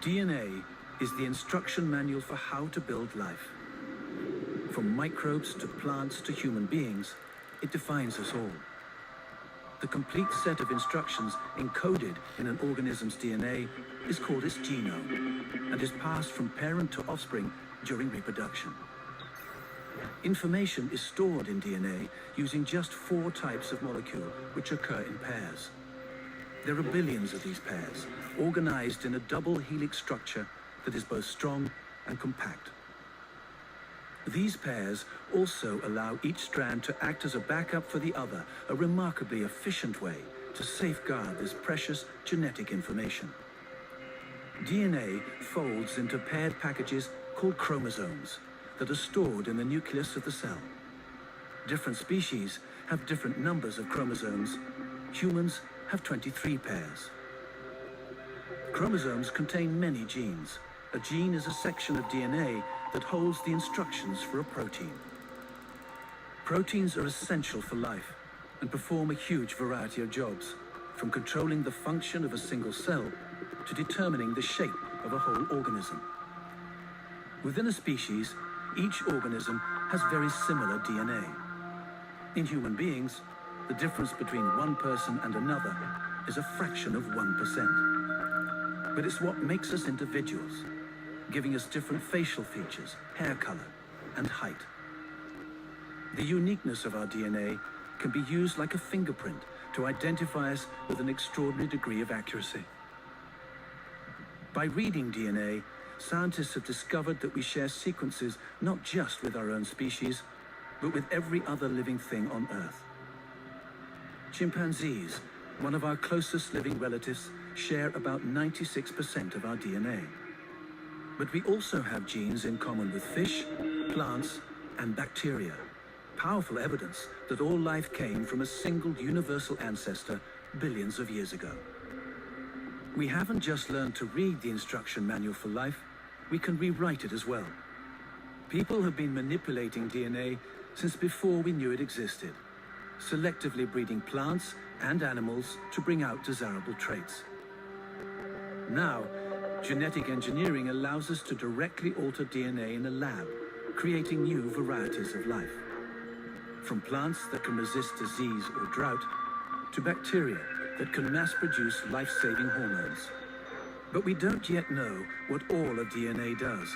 DNA is the instruction manual for how to build life. From microbes to plants to human beings, it defines us all. The complete set of instructions encoded in an organism's DNA is called its genome and is passed from parent to offspring during reproduction. Information is stored in DNA using just 4 types of molecule which occur in pairs. There are billions of these pairs, organized in a double helix structure that is both strong and compact. These pairs also allow each strand to act as a backup for the other, a remarkably efficient way to safeguard this precious genetic information. DNA folds into paired packages called chromosomes that are stored in the nucleus of the cell. Different species have different numbers of chromosomes. Humans have 23 pairs. Chromosomes contain many genes. A gene is a section of DNA that holds the instructions for a protein. Proteins are essential for life and perform a huge variety of jobs, from controlling the function of a single cell to determining the shape of a whole organism. Within a species, each organism has very similar DNA. In human beings, the difference between one person and another is a fraction of 1%. But it's what makes us individuals, giving us different facial features, hair color, and height. The uniqueness of our DNA can be used like a fingerprint to identify us with an extraordinary degree of accuracy. By reading DNA, scientists have discovered that we share sequences not just with our own species, but with every other living thing on Earth. Chimpanzees, one of our closest living relatives, share about 96% of our DNA. But we also have genes in common with fish, plants, and bacteria. Powerful evidence that all life came from a single universal ancestor billions of years ago. We haven't just learned to read the instruction manual for life, we can rewrite it as well. People have been manipulating DNA since before we knew it existed, selectively breeding plants and animals to bring out desirable traits. Now, genetic engineering allows us to directly alter DNA in a lab, creating new varieties of life. From plants that can resist disease or drought, to bacteria that can mass-produce life-saving hormones. But we don't yet know what all of DNA does.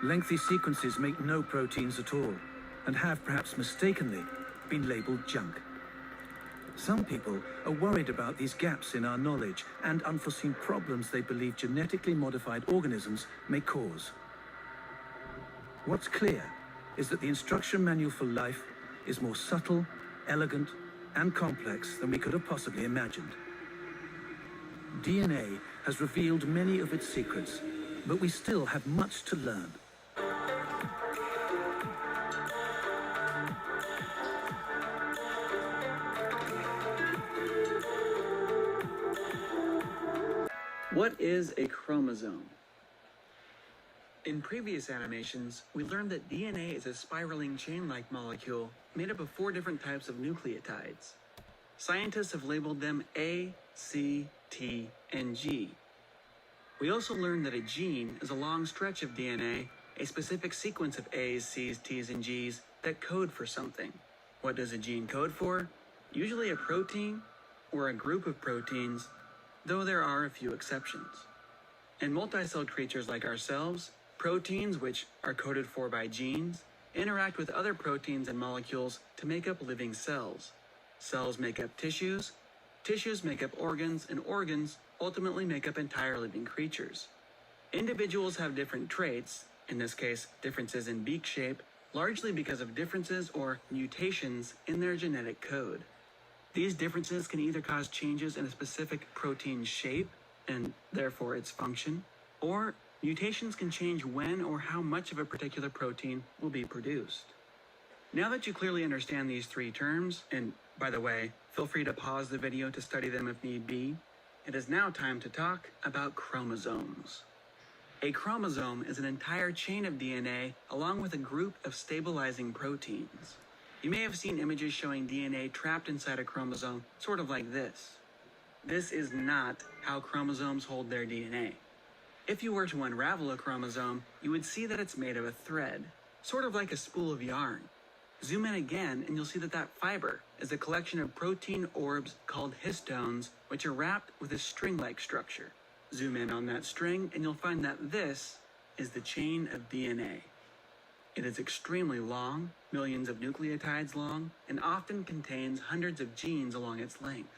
Lengthy sequences make no proteins at all, and have perhaps mistakenly been labeled junk. Some people are worried about these gaps in our knowledge and unforeseen problems they believe genetically modified organisms may cause. What's clear is that the instruction manual for life is more subtle, elegant, and complex than we could have possibly imagined. DNA has revealed many of its secrets, but we still have much to learn. What is a chromosome? In previous animations, we learned that DNA is a spiraling chain-like molecule made up of 4 different types of nucleotides. Scientists have labeled them A, C, T, and G. We also learned that a gene is a long stretch of DNA, a specific sequence of A's, C's, T's, and G's that code for something. What does a gene code for? Usually a protein or a group of proteins, though there are a few exceptions. In multicelled creatures like ourselves, proteins, which are coded for by genes, interact with other proteins and molecules to make up living cells. Cells make up tissues, tissues make up organs, and organs ultimately make up entire living creatures. Individuals have different traits, in this case differences in beak shape, largely because of differences or mutations in their genetic code. These differences can either cause changes in a specific protein shape, and therefore its function, or mutations can change when or how much of a particular protein will be produced. Now that you clearly understand these 3 terms, and by the way, feel free to pause the video to study them if need be, it is now time to talk about chromosomes. A chromosome is an entire chain of DNA along with a group of stabilizing proteins. You may have seen images showing DNA trapped inside a chromosome, sort of like this. This is not how chromosomes hold their DNA. If you were to unravel a chromosome, you would see that it's made of a thread, sort of like a spool of yarn. Zoom in again and you'll see that that fiber is a collection of protein orbs called histones, which are wrapped with a string-like structure. Zoom in on that string and you'll find that this is the chain of DNA. It is extremely long, millions of nucleotides long, and often contains hundreds of genes along its length.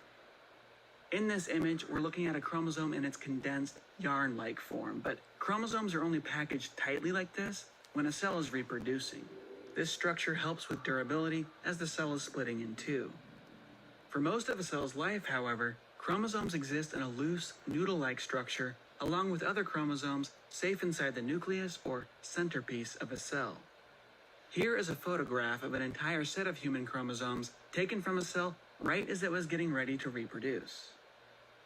In this image, we're looking at a chromosome in its condensed, yarn-like form, but chromosomes are only packaged tightly like this when a cell is reproducing. This structure helps with durability as the cell is splitting in two. For most of a cell's life, however, chromosomes exist in a loose, noodle-like structure along with other chromosomes safe inside the nucleus or centerpiece of a cell. Here is a photograph of an entire set of human chromosomes taken from a cell right as it was getting ready to reproduce.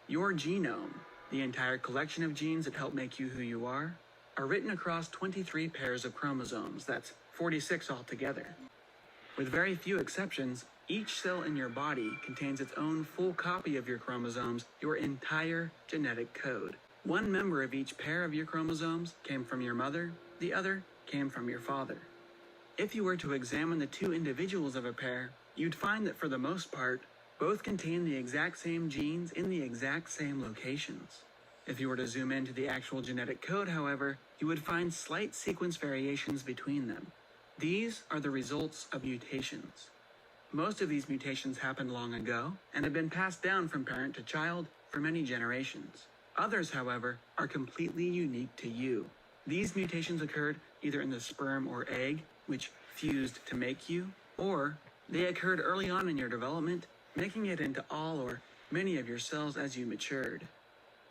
Your genome, the entire collection of genes that help make you who you are written across 23 pairs of chromosomes. That's 46 altogether. With very few exceptions, each cell in your body contains its own full copy of your chromosomes, your entire genetic code. One member of each pair of your chromosomes came from your mother, the other came from your father. If you were to examine the two individuals of a pair, you'd find that for the most part, both contain the exact same genes in the exact same locations. If you were to zoom into the actual genetic code, however, you would find slight sequence variations between them. These are the results of mutations. Most of these mutations happened long ago and have been passed down from parent to child for many generations. Others, however, are completely unique to you. These mutations occurred either in the sperm or egg, which fused to make you, or they occurred early on in your development, making it into all or many of your cells as you matured.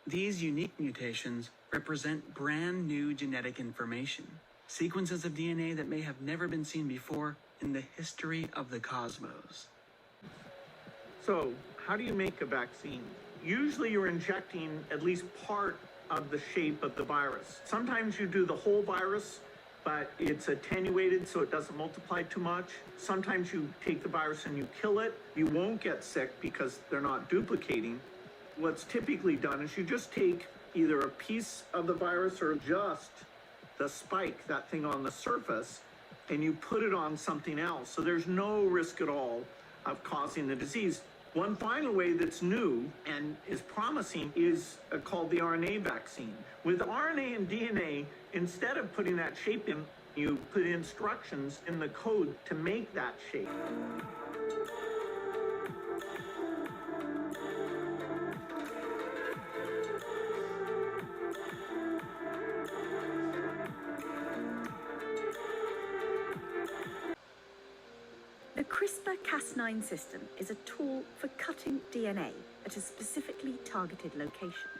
These unique mutations represent brand new genetic information, sequences of DNA that may have never been seen before in the history of the cosmos. So, how do you make a vaccine? Usually you're injecting at least part of the shape of the virus. Sometimes you do the whole virus, but it's attenuated so it doesn't multiply too much. Sometimes you take the virus and you kill it. You won't get sick because they're not duplicating. What's typically done is you just take either a piece of the virus or just the spike, that thing on the surface, and you put it on something else. So there's no risk at all of causing the disease. One final way that's new and is promising is called the RNA vaccine. With RNA and DNA, instead of putting that shape in, you put instructions in the code to make that shape. The CRISPR-Cas9 system is a tool for cutting DNA at a specifically targeted location.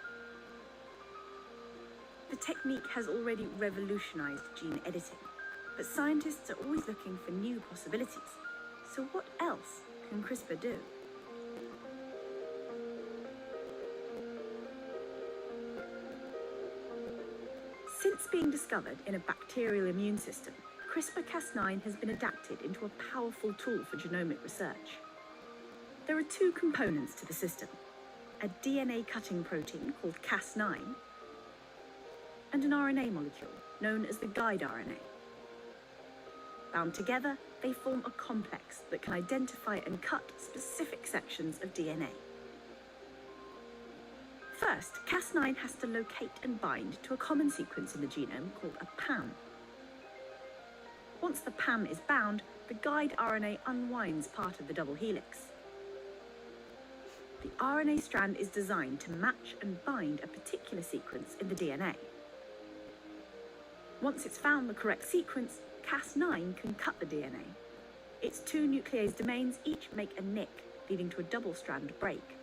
The technique has already revolutionized gene editing, but scientists are always looking for new possibilities. So what else can CRISPR do? Since being discovered in a bacterial immune system, CRISPR-Cas9 has been adapted into a powerful tool for genomic research. There are two components to the system: a DNA cutting protein called Cas9 and an RNA molecule known as the guide RNA. Bound together, they form a complex that can identify and cut specific sections of DNA. First, Cas9 has to locate and bind to a common sequence in the genome called a PAM. Once the PAM is bound, the guide RNA unwinds part of the double helix. The RNA strand is designed to match and bind a particular sequence in the DNA. Once it's found the correct sequence, Cas9 can cut the DNA. Its two nuclease domains each make a nick, leading to a double-strand break.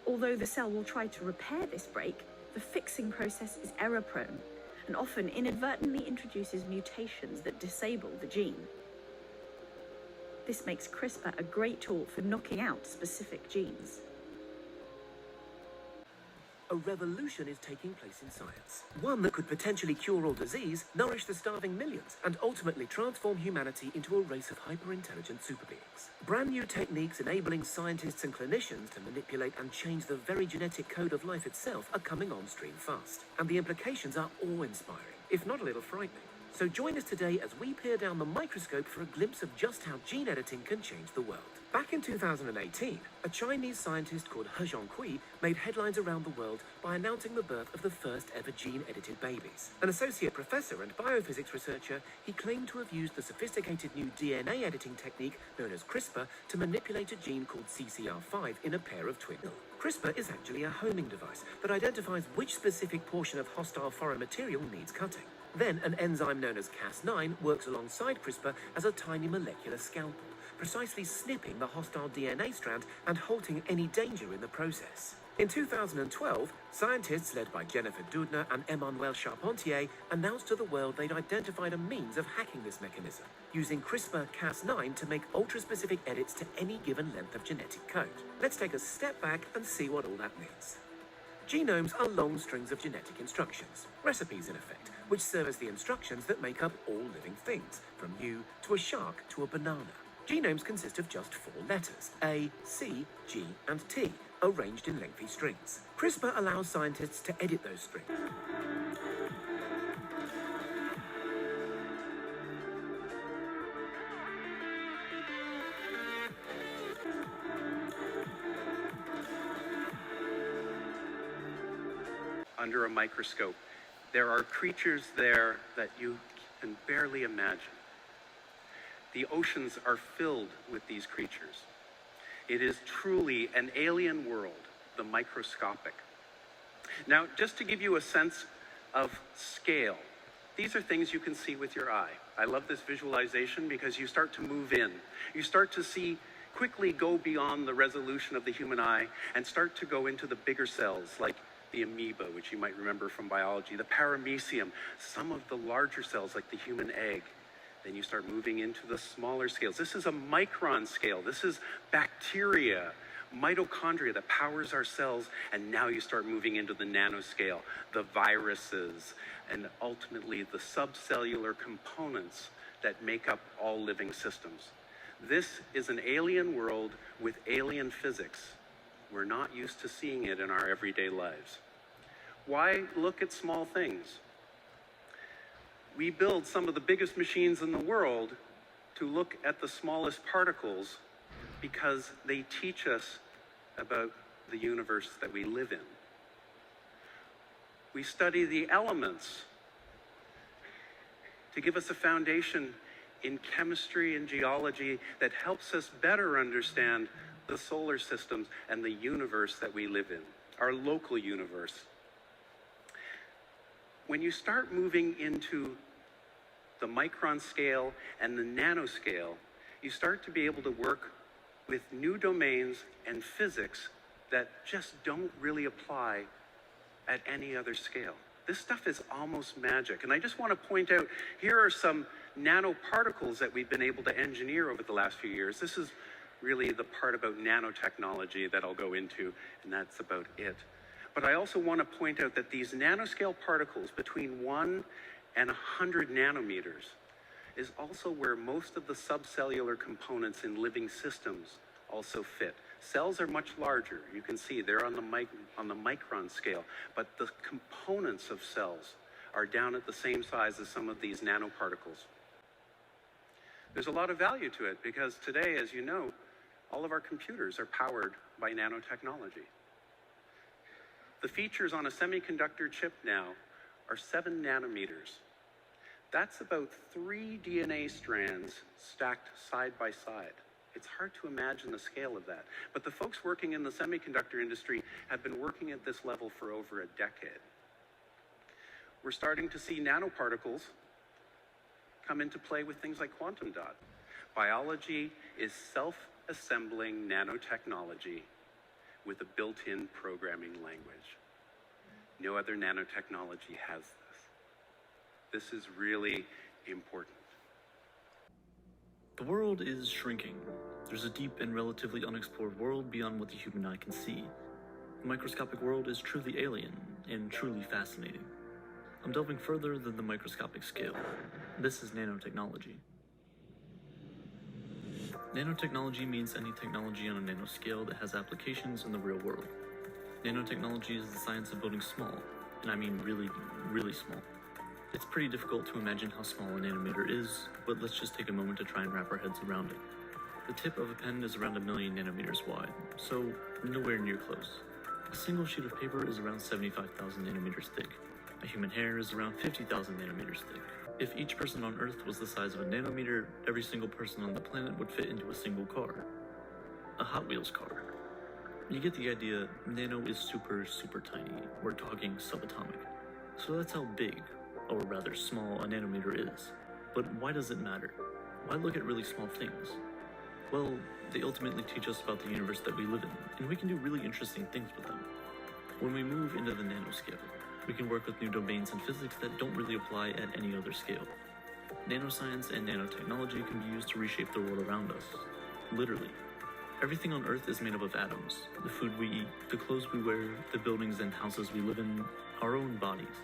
Although the cell will try to repair this break, the fixing process is error-prone and often inadvertently introduces mutations that disable the gene. This makes CRISPR a great tool for knocking out specific genes. a revolution is taking place in science. One that could potentially cure all disease, nourish the starving millions, and ultimately transform humanity into a race of hyper-intelligent superbeings. Brand new techniques enabling scientists and clinicians to manipulate and change the very genetic code of life itself are coming on stream fast. And the implications are awe-inspiring, if not a little frightening. So join us today as we peer down the microscope for a glimpse of just how gene editing can change the world. Back in 2018, a Chinese scientist called He Zhonghui made headlines around the world by announcing the birth of the first ever gene-edited babies. An associate professor and biophysics researcher, he claimed to have used the sophisticated new DNA editing technique known as CRISPR to manipulate a gene called CCR5 in a pair of twins. CRISPR is actually a homing device that identifies which specific portion of hostile foreign material needs cutting. Then, an enzyme known as Cas9 works alongside CRISPR as a tiny molecular scalpel, precisely snipping the hostile DNA strand and halting any danger in the process. In 2012, scientists led by Jennifer Doudna and Emmanuel Charpentier announced to the world they'd identified a means of hacking this mechanism, using CRISPR-Cas9 to make ultra-specific edits to any given length of genetic code. Let's take a step back and see what all that means. Genomes are long strings of genetic instructions, recipes in effect, which serve as the instructions that make up all living things, from you to a shark to a banana. Genomes consist of just 4 letters, A, C, G, and T, arranged in lengthy strings. CRISPR allows scientists to edit those strings. Under a microscope. There are creatures there that you can barely imagine. The oceans are filled with these creatures. It is truly an alien world, the microscopic. Now, just to give you a sense of scale, these are things you can see with your eye. I love this visualization because you start to move in. You start to see quickly go beyond the resolution of the human eye and start to go into the bigger cells like the amoeba, which you might remember from biology, the paramecium, some of the larger cells like the human egg. Then you start moving into the smaller scales. This is a micron scale. This is bacteria, mitochondria that powers our cells, and now you start moving into the nanoscale, the viruses, and ultimately the subcellular components that make up all living systems. This is an alien world with alien physics. We're not used to seeing it in our everyday lives. Why look at small things? We build some of the biggest machines in the world to look at the smallest particles because they teach us about the universe that we live in. We study the elements to give us a foundation in chemistry and geology that helps us better understand the solar systems and the universe that we live in, our local universe. When you start moving into the micron scale and the nanoscale, you start to be able to work with new domains and physics that just don't really apply at any other scale. This stuff is almost magic. And I just want to point out, here are some nanoparticles that we've been able to engineer over the last few years. This is really the part about nanotechnology that I'll go into, and that's about it. But I also want to point out that these nanoscale particles between 1 and 100 nanometers is also where most of the subcellular components in living systems also fit. Cells are much larger. You can see they're on the micron scale, but the components of cells are down at the same size as some of these nanoparticles. There's a lot of value to it because today, as you know, all of our computers are powered by nanotechnology. The features on a semiconductor chip now are 7 nanometers. That's about 3 DNA strands stacked side by side. It's hard to imagine the scale of that. But the folks working in the semiconductor industry have been working at this level for over a decade. We're starting to see nanoparticles come into play with things like quantum dot. Biology is self-assembling nanotechnology with a built-in programming language. No other nanotechnology has this. This is really important. The world is shrinking. There's a deep and relatively unexplored world beyond what the human eye can see. The microscopic world is truly alien and truly fascinating. I'm delving further than the microscopic scale. This is nanotechnology. Nanotechnology means any technology on a nanoscale that has applications in the real world. Nanotechnology is the science of building small, and I mean really, really small. It's pretty difficult to imagine how small a nanometer is, but let's just take a moment to try and wrap our heads around it. The tip of a pen is around 1,000,000 nanometers wide, so nowhere near close. A single sheet of paper is around 75,000 nanometers thick. A human hair is around 50,000 nanometers thick. If each person on Earth was the size of a nanometer, every single person on the planet would fit into a single car. A Hot Wheels car. You get the idea. Nano is super, super tiny. We're talking subatomic. So that's how big, or rather small, a nanometer is. But why does it matter? Why look at really small things? Well, they ultimately teach us about the universe that we live in, and we can do really interesting things with them. When we move into the nanoscale, we can work with new domains in physics that don't really apply at any other scale. Nanoscience and nanotechnology can be used to reshape the world around us. Literally. Everything on Earth is made up of atoms. The food we eat, the clothes we wear, the buildings and houses we live in, our own bodies.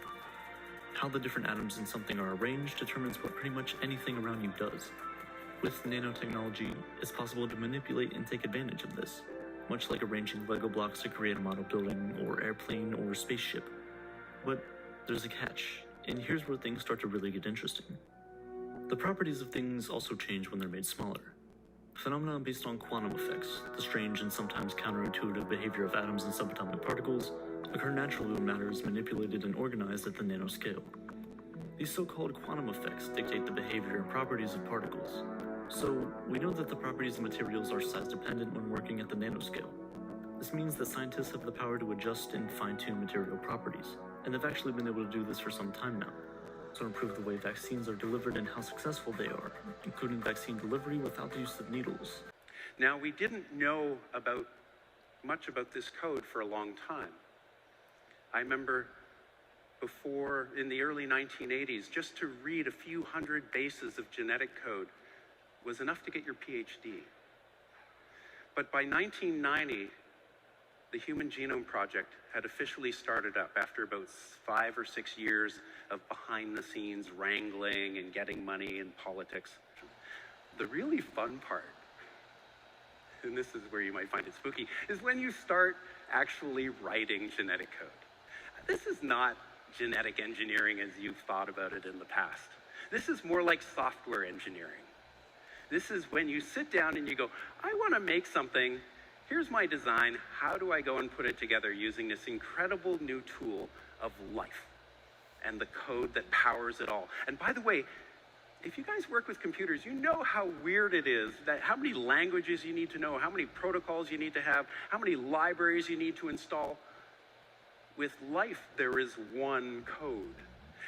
How the different atoms in something are arranged determines what pretty much anything around you does. With nanotechnology, it's possible to manipulate and take advantage of this, much like arranging Lego blocks to create a model building or airplane or spaceship. But there's a catch, and here's where things start to really get interesting. The properties of things also change when they're made smaller. Phenomena based on quantum effects, the strange and sometimes counterintuitive behavior of atoms and subatomic particles, occur naturally when matter is manipulated and organized at the nanoscale. These so-called quantum effects dictate the behavior and properties of particles. So, we know that the properties of materials are size-dependent when working at the nanoscale. This means that scientists have the power to adjust and fine-tune material properties, and they've actually been able to do this for some time now. To improve the way vaccines are delivered and how successful they are, including vaccine delivery without the use of needles. Now, we didn't know much about this code for a long time. I remember before, in the early 1980s, just to read a few hundred bases of genetic code was enough to get your PhD. But by 1990, the Human Genome Project had officially started up after about 5 or 6 years of behind-the-scenes wrangling and getting money and politics. The really fun part, and this is where you might find it spooky, is when you start actually writing genetic code. This is not genetic engineering as you've thought about it in the past. This is more like software engineering. This is when you sit down and you go, I want to make something. Here's my design. How do I go and put it together using this incredible new tool of life and the code that powers it all? And by the way, if you guys work with computers, you know how weird it is, that how many languages you need to know, how many protocols you need to have, how many libraries you need to install. With life, there is one code.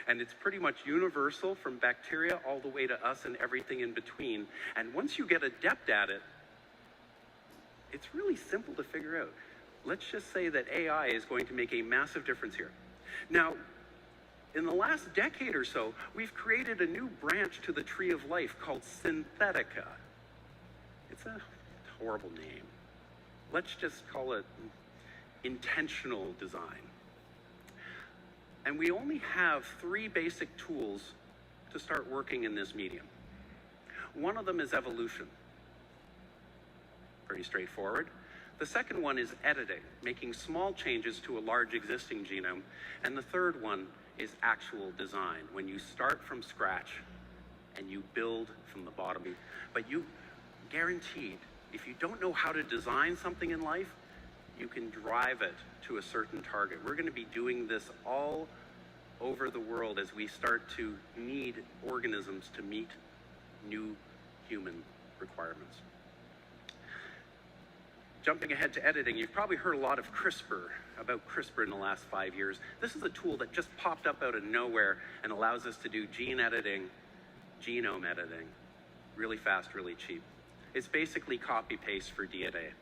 And it's pretty much universal from bacteria all the way to us and everything in between. And once you get adept at it, it's really simple to figure out. Let's just say that AI is going to make a massive difference here. Now, in the last decade or so, we've created a new branch to the tree of life called Synthetica. It's a horrible name. Let's just call it intentional design. And we only have 3 basic tools to start working in this medium. One of them is evolution. Pretty straightforward. The second one is editing, making small changes to a large existing genome. And the third one is actual design, when you start from scratch and you build from the bottom. But you guaranteed, if you don't know how to design something in life, you can drive it to a certain target. We're going to be doing this all over the world as we start to need organisms to meet new human requirements. Jumping ahead to editing, you've probably heard a lot of about CRISPR in the last 5 years. This is a tool that just popped up out of nowhere and allows us to do gene editing, genome editing, really fast, really cheap. It's basically copy-paste for DNA.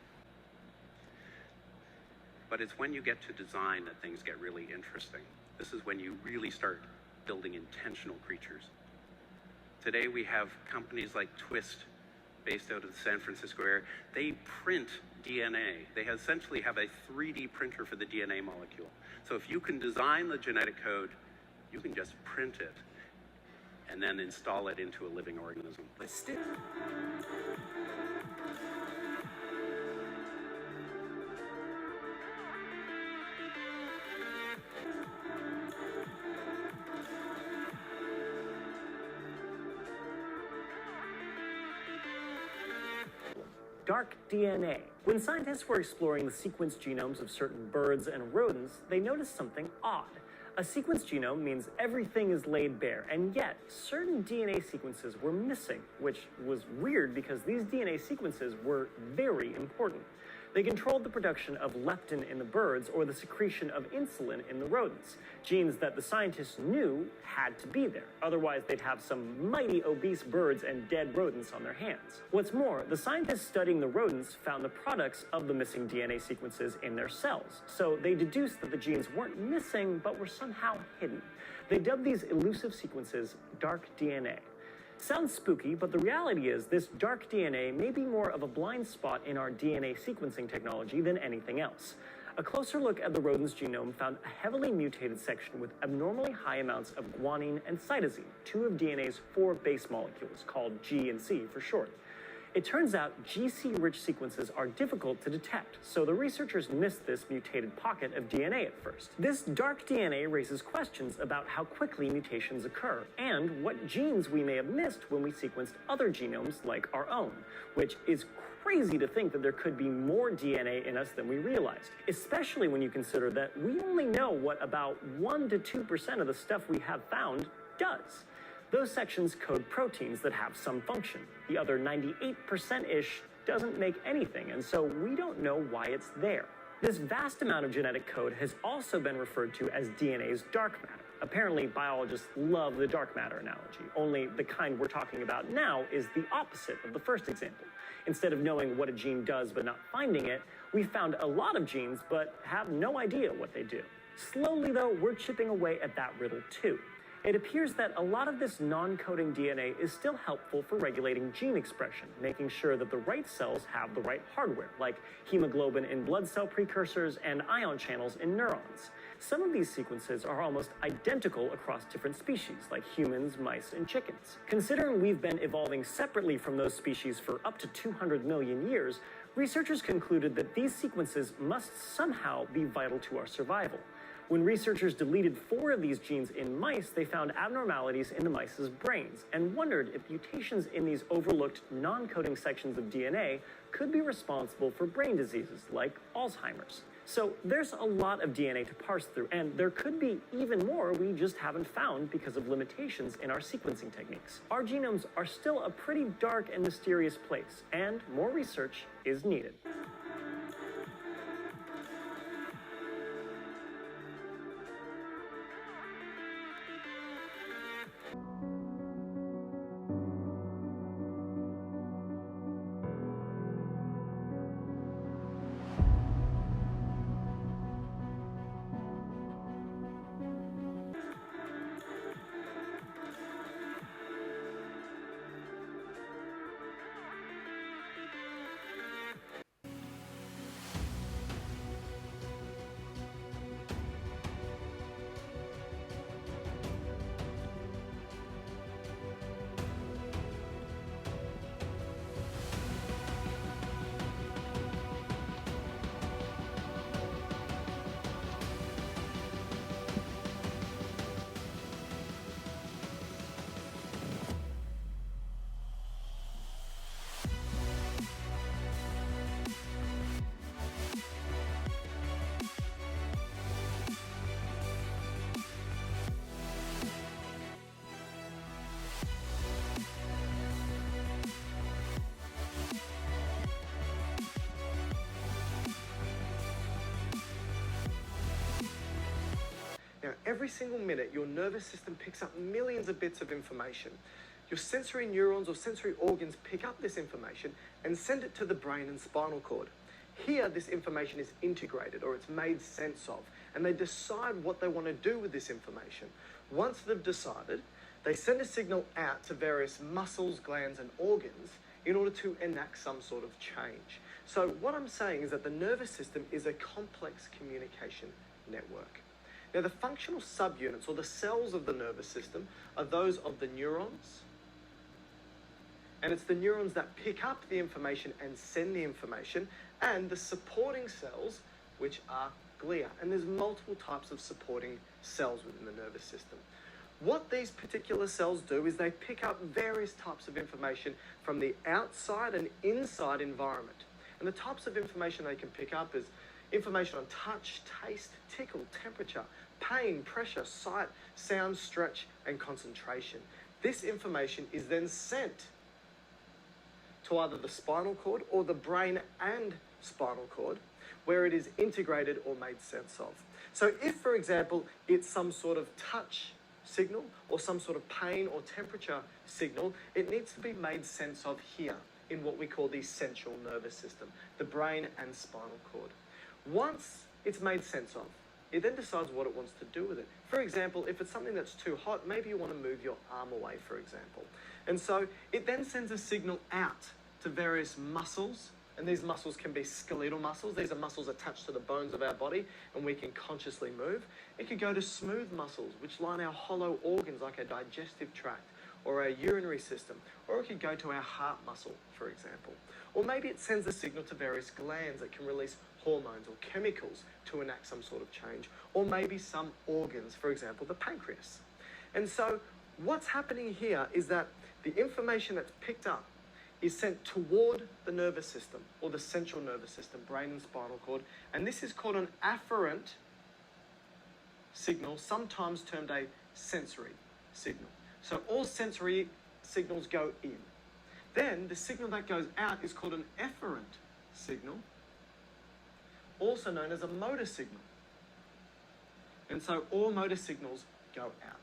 But it's when you get to design that things get really interesting. This is when you really start building intentional creatures. Today we have companies like Twist, based out of the San Francisco area. They print DNA. They essentially have a 3D printer for the DNA molecule. So if you can design the genetic code, you can just print it and then install it into a living organism. Dark DNA. When scientists were exploring the sequenced genomes of certain birds and rodents, they noticed something odd. A sequenced genome means everything is laid bare, and yet certain DNA sequences were missing, which was weird because these DNA sequences were very important. They controlled the production of leptin in the birds or the secretion of insulin in the rodents, genes that the scientists knew had to be there. Otherwise, they'd have some mighty obese birds and dead rodents on their hands. What's more, the scientists studying the rodents found the products of the missing DNA sequences in their cells. So they deduced that the genes weren't missing, but were somehow hidden. They dubbed these elusive sequences dark DNA. Sounds spooky, but the reality is this dark DNA may be more of a blind spot in our DNA sequencing technology than anything else. A closer look at the rodent's genome found a heavily mutated section with abnormally high amounts of guanine and cytosine, two of DNA's 4 base molecules, called G and C for short. It turns out GC-rich sequences are difficult to detect, so the researchers missed this mutated pocket of DNA at first. This dark DNA raises questions about how quickly mutations occur, and what genes we may have missed when we sequenced other genomes like our own, which is crazy to think that there could be more DNA in us than we realized, especially when you consider that we only know what about 1 to 2% of the stuff we have found does. Those sections code proteins that have some function. The other 98%-ish doesn't make anything, and so we don't know why it's there. This vast amount of genetic code has also been referred to as DNA's dark matter. Apparently, biologists love the dark matter analogy, only the kind we're talking about now is the opposite of the first example. Instead of knowing what a gene does but not finding it, we found a lot of genes but have no idea what they do. Slowly, though, we're chipping away at that riddle too. It appears that a lot of this non-coding DNA is still helpful for regulating gene expression, making sure that the right cells have the right hardware, like hemoglobin in blood cell precursors and ion channels in neurons. Some of these sequences are almost identical across different species, like humans, mice, and chickens. Considering we've been evolving separately from those species for up to 200 million years, researchers concluded that these sequences must somehow be vital to our survival. When researchers deleted 4 of these genes in mice, they found abnormalities in the mice's brains and wondered if mutations in these overlooked non-coding sections of DNA could be responsible for brain diseases like Alzheimer's. So there's a lot of DNA to parse through, and there could be even more we just haven't found because of limitations in our sequencing techniques. Our genomes are still a pretty dark and mysterious place, and more research is needed. Now, every single minute, your nervous system picks up millions of bits of information. Your sensory neurons or sensory organs pick up this information and send it to the brain and spinal cord. Here, this information is integrated, or it's made sense of, and they decide what they want to do with this information. Once they've decided, they send a signal out to various muscles, glands, and organs in order to enact some sort of change. So what I'm saying is that the nervous system is a complex communication network. Now the functional subunits, or the cells of the nervous system, are those of the neurons, and it's the neurons that pick up the information and send the information, and the supporting cells, which are glia. And there's multiple types of supporting cells within the nervous system. What these particular cells do is they pick up various types of information from the outside and inside environment. And the types of information they can pick up is information on touch, taste, tickle, temperature, pain, pressure, sight, sound, stretch, and concentration. This information is then sent to either the spinal cord or the brain and spinal cord, where it is integrated or made sense of. So if, for example, it's some sort of touch signal or some sort of pain or temperature signal, it needs to be made sense of here in what we call the central nervous system, the brain and spinal cord. Once it's made sense of, it then decides what it wants to do with it. For example, if it's something that's too hot, maybe you want to move your arm away, for example. And so it then sends a signal out to various muscles, and these muscles can be skeletal muscles. These are muscles attached to the bones of our body, and we can consciously move. It could go to smooth muscles, which line our hollow organs like our digestive tract or our urinary system, or it could go to our heart muscle, for example. Or maybe it sends a signal to various glands that can release hormones or chemicals to enact some sort of change, or maybe some organs, for example, the pancreas. And so what's happening here is that the information that's picked up is sent toward the nervous system, or the central nervous system, brain and spinal cord, and this is called an afferent signal, sometimes termed a sensory signal. So all sensory signals go in. Then the signal that goes out is called an efferent signal, also known as a motor signal. And so all motor signals go out.